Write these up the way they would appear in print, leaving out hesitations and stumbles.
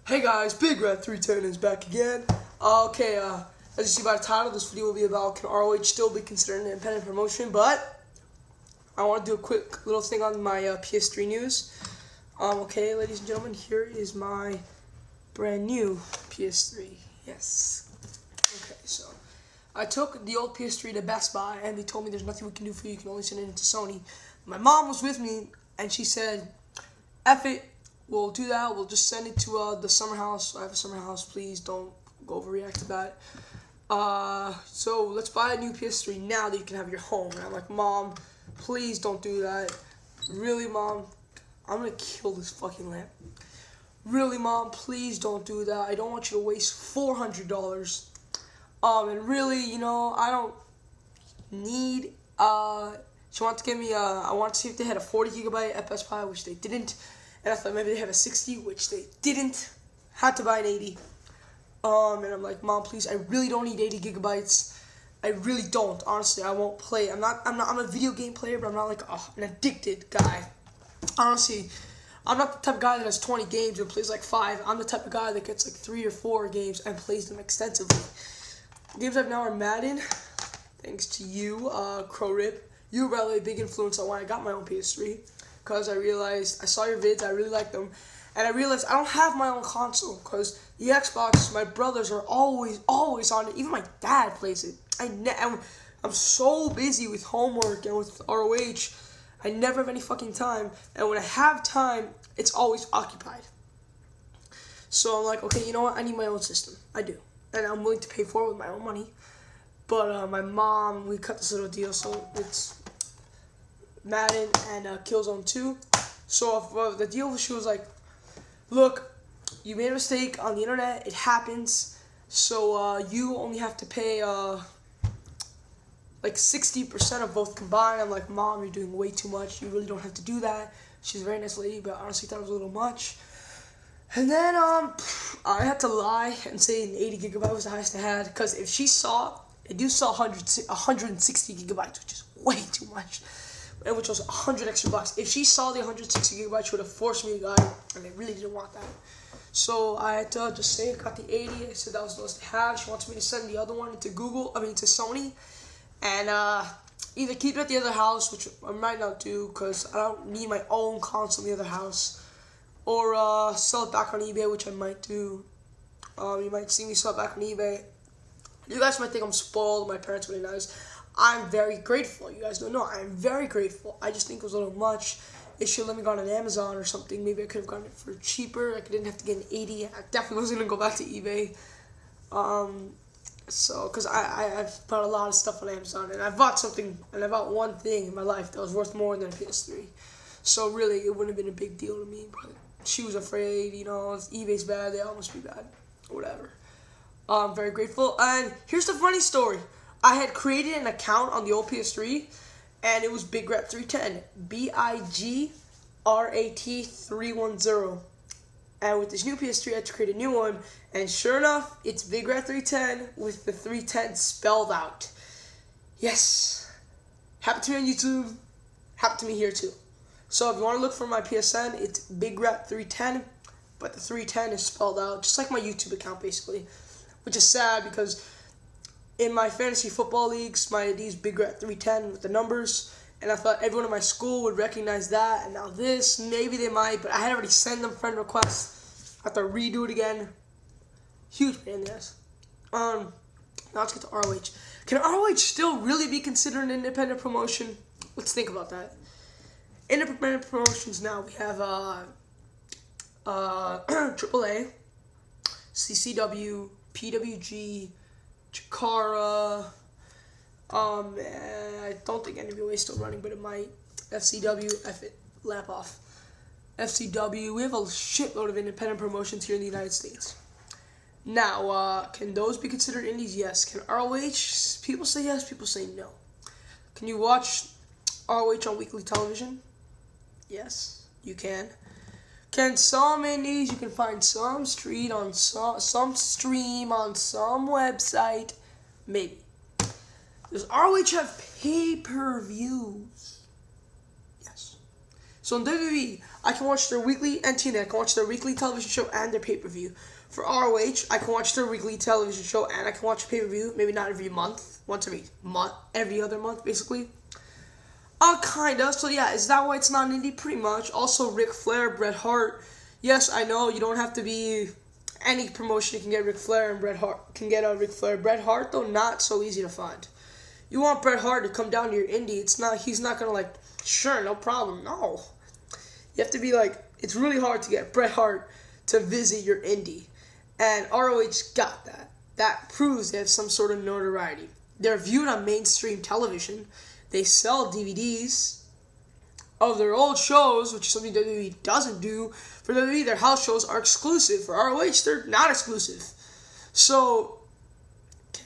Hey guys, Big Red 310 is back again. As you see by the title, this video will be about can ROH still be considered an independent promotion, but I want to do a quick little thing on my PS3 news. Ladies and gentlemen, here is my brand new PS3. Yes. Okay, so I took the old PS3 to Best Buy, and they told me there's nothing we can do for you. You can only send it into Sony. My mom was with me, and she said, F it. We'll do that. We'll just send it to the summer house. I have a summer house. Please don't go overreact to that. So let's buy a new PS3 now that you can have your home. And I'm like, Mom, please don't do that. Really, Mom? I'm going to kill this fucking lamp. Really, Mom? Please don't do that. I don't want you to waste $400. And really, I don't need, she wanted to give me I wanted to see if they had a 40 gigabyte at Best Buy, which they didn't. And I thought maybe they had a 60, which they didn't. Had to buy an 80. And I'm like, Mom, please, I really don't need 80 gigabytes. I really don't. Honestly, I won't play. I'm a video game player, but I'm not like an addicted guy. Honestly, I'm not the type of guy that has 20 games and plays like 5. I'm the type of guy that gets like 3 or 4 games and plays them extensively. Games I've now are Madden, thanks to you, Crow Rip. You were probably a big influence on why I got my own PS3. Because I realized, I saw your vids, I really liked them, and I realized I don't have my own console, because the Xbox, my brothers are always on it, even my dad plays it. I'm so busy with homework and with ROH, I never have any fucking time, and when I have time, it's always occupied. So I'm like, okay, you know what, I need my own system, I do, and I'm willing to pay for it with my own money, but my mom, we cut this little deal, so it's Madden and Killzone 2. So the deal, she was like, look, you made a mistake on the internet, it happens, so you only have to pay like 60% of both combined. I'm like, Mom, you're doing way too much, you really don't have to do that. She's a very nice lady, but I honestly thought it was a little much. And then I had to lie and say an 80 gigabyte was the highest I had, because if she saw, it do sell 160 gigabytes, which is way too much. And which was 100 extra bucks. If she saw the 160 gigabytes, she would have forced me to buy it, and I really didn't want that. So I had to just say, got the 80. I said that was the lowest I had. She wants me to send the other one to to Sony, and either keep it at the other house, which I might not do because I don't need my own console in the other house, or sell it back on eBay, which I might do. You might see me sell it back on eBay. You guys might think I'm spoiled. My parents are really nice. I'm very grateful. You guys don't know. I'm very grateful. I just think it was a little much. It should let me go on Amazon or something. Maybe I could have gotten it for cheaper. I didn't have to get an 80. I definitely wasn't going to go back to eBay. Because I've bought a lot of stuff on Amazon. And I bought one thing in my life that was worth more than a PS3. So really, it wouldn't have been a big deal to me. But she was afraid, if eBay's bad, they all must be bad. Whatever. I'm very grateful. And here's the funny story. I had created an account on the old PS3, and it was BigRat310, BIGRAT310. And with this new PS3, I had to create a new one, and sure enough, it's BigRat310 with the 310 spelled out. Yes. Happened to me on YouTube. Happened to me here too. So if you want to look for my PSN, it's BigRat310, but the 310 is spelled out, just like my YouTube account basically, which is sad because in my fantasy football leagues, my ID's BigRat310 with the numbers, and I thought everyone in my school would recognize that, and now this, maybe they might, but I had already sent them friend requests. I have to redo it again. Huge pain in the ass. Now let's get to ROH. Can ROH still really be considered an independent promotion? Let's think about that. Independent promotions now, we have AAA, CCW, PWG, Chikara, I don't think NWA is still running, but it might. FCW, F it, lap off. FCW, we have a shitload of independent promotions here in the United States. Now, can those be considered indies? Yes. Can ROH, people say yes, people say no. Can you watch ROH on weekly television? Yes, you can. Can some indies, you can find some stream on some website? Maybe. Does ROH have pay-per-views? Yes. So in WWE, I can watch their weekly, and TNA, I can watch their weekly television show and their pay-per-view. For ROH, I can watch their weekly television show and I can watch pay-per-view, maybe not every month, once every month, every other month, basically. Kinda. So yeah, is that why it's not an indie? Pretty much. Also, Ric Flair, Bret Hart. Yes, I know you don't have to be any promotion. You can get Ric Flair and Bret Hart. Can get Ric Flair. Bret Hart though, not so easy to find. You want Bret Hart to come down to your indie. It's not. He's not gonna like. Sure, no problem. No. You have to be like. It's really hard to get Bret Hart to visit your indie. And ROH got that. That proves they have some sort of notoriety. They're viewed on mainstream television. They sell DVDs of their old shows, which is something WWE doesn't do. For WWE, their house shows are exclusive. For ROH, they're not exclusive. So,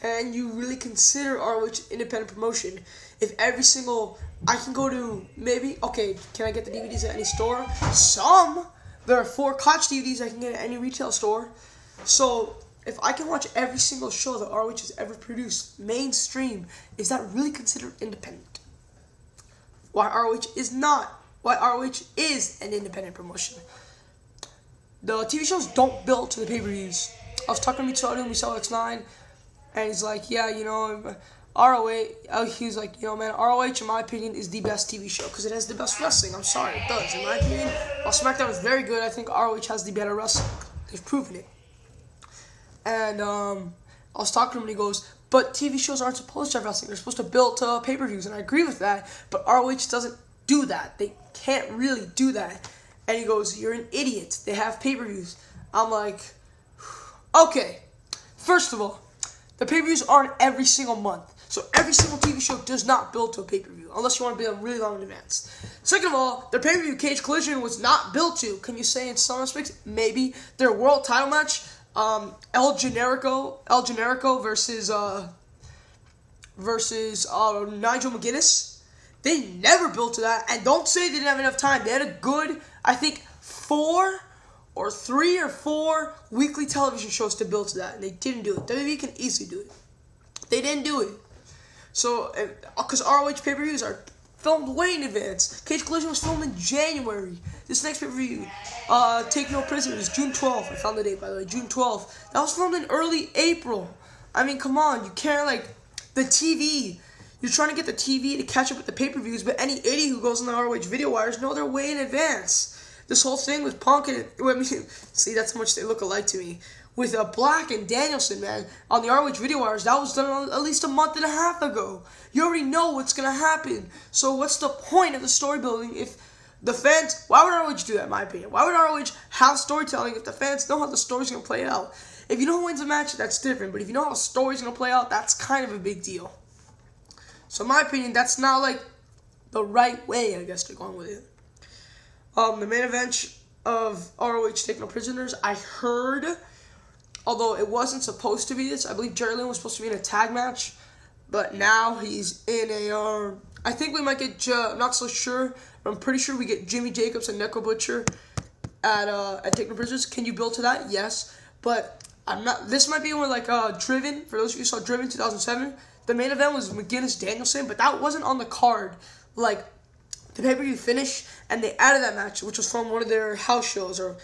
can you really consider ROH independent promotion if every single... I can go to maybe... Okay, can I get the DVDs at any store? Some. There are 4 Koch DVDs I can get at any retail store. So, if I can watch every single show that ROH has ever produced mainstream, is that really considered independent? Why ROH is not. Why ROH is an independent promotion. The TV shows don't build to the pay-per-views. I was talking to Michelle X9, and he's like, yeah, you know, ROH, he's like, you know, man, ROH, in my opinion, is the best TV show, because it has the best wrestling. I'm sorry, it does. In my opinion, while SmackDown is very good, I think ROH has the better wrestling. They've proven it. And I was talking to him and he goes, but TV shows aren't supposed to have wrestling. They're supposed to build to pay-per-views. And I agree with that. But ROH doesn't do that. They can't really do that. And he goes, you're an idiot. They have pay-per-views. I'm like, okay. First of all, the pay-per-views aren't every single month. So every single TV show does not build to a pay-per-view. Unless you want to build them really long in advance. Second of all, their pay-per-view Cage Collision was not built to. Can you say in some respects? Maybe. Their world title match... El Generico versus Nigel McGuinness. They never built to that, and don't say they didn't have enough time. They had a good, I think, 3 or 4 weekly television shows to build to that, and they didn't do it. WWE can easily do it. They didn't do it. So, because ROH pay-per-views are filmed way in advance. Cage Collision was filmed in January. This next pay-per-view, Take No Prisoners, June 12th. I found the date, by the way, June 12th. That was filmed in early April. I mean, come on. You can't, like, the TV. You're trying to get the TV to catch up with the pay-per-views, but any idiot who goes on the ROH video wires know they're way in advance. This whole thing with Punk and, see, that's how much they look alike to me. With Black and Danielson, man, on the ROH video wires, that was done at least a month and a half ago. You already know what's going to happen. So what's the point of the story building if the fans... Why would ROH do that, in my opinion? Why would ROH have storytelling if the fans know how the story's going to play out? If you know who wins a match, that's different. But if you know how the story's going to play out, that's kind of a big deal. So in my opinion, that's not, like, the right way, I guess, they're going with it. The main event of ROH Take No Prisoners, I heard... Although it wasn't supposed to be this. I believe Jerry Lynn was supposed to be in a tag match. But now he's in a... I think we might get... I'm not so sure. But I'm pretty sure we get Jimmy Jacobs and Neko Butcher at Take No Prisoners. Can you build to that? Yes. But I'm not... This might be one like Driven. For those of you who saw Driven 2007. The main event was McGuinness-Danielson. But that wasn't on the card. Like... The pay-per-view finished, and they added that match, which was from one of their house shows, or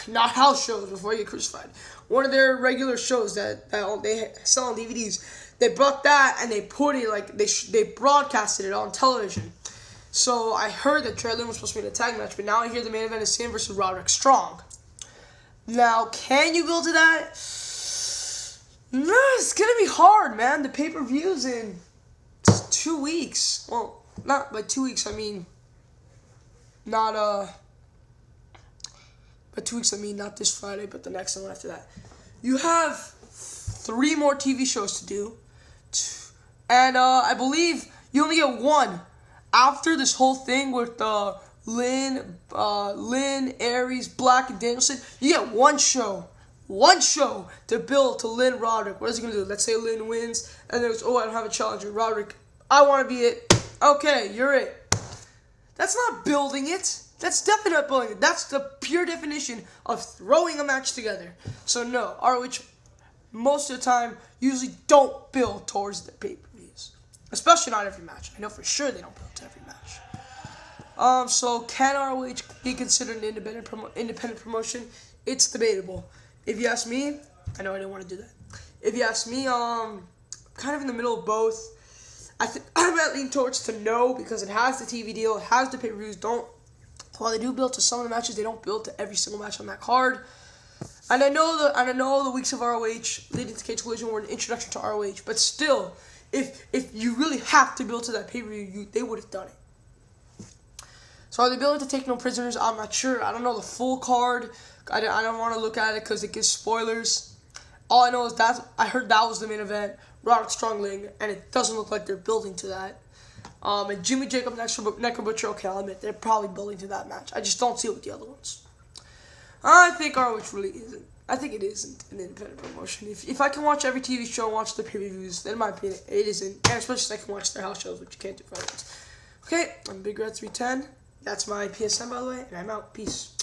not house shows before you get crucified. One of their regular shows that they sell on DVDs. They brought that and they put it like they broadcasted it on television. So I heard that Trey Lynn was supposed to be in a tag match, but now I hear the main event is Sam versus Roderick Strong. Now, can you build to that? No, it's gonna be hard, man. The pay-per-view's in 2 weeks. Well, not by 2 weeks. I mean. Not, but 2 weeks, I mean, not this Friday, but the next one after that. You have 3 more TV shows to do. And, I believe you only get 1. After this whole thing with, Lynn, Aries, Black, and Danielson, you get 1 show. 1 show to build to Lynn Roderick. What is he going to do? Let's say Lynn wins, and then it's, oh, I don't have a challenger. Roderick, I want to be it. Okay, you're it. That's not building it. That's definitely not building it. That's the pure definition of throwing a match together. So no, ROH most of the time usually don't build towards the pay-per-views. Especially not every match. I know for sure they don't build to every match. So can ROH be considered an independent promotion? It's debatable. If you ask me, I know I didn't want to do that. If you ask me, kind of in the middle of both. I'm at leaning towards to no, because it has the TV deal, it has the pay-per-views. While they do build to some of the matches, they don't build to every single match on that card. And I know the weeks of ROH leading to Cage Collision were an introduction to ROH, but still, if you really have to build to that pay-per-view, they would have done it. So are they building to Take No Prisoners? I'm not sure. I don't know the full card. I don't want to look at it because it gives spoilers. All I know is that I heard that was the main event, Roderick Strongling, and it doesn't look like they're building to that. And Jimmy Jacob, Necro Butcher, okay, I'll admit, they're probably building to that match. I just don't see it with the other ones. I think ROH really isn't. I think it isn't an independent promotion. If I can watch every TV show and watch the pay-per-views, then in my opinion, it isn't. And especially if I can watch their house shows, which you can't do for others. Okay, I'm Big Red 310. That's my PSN, by the way, and I'm out. Peace.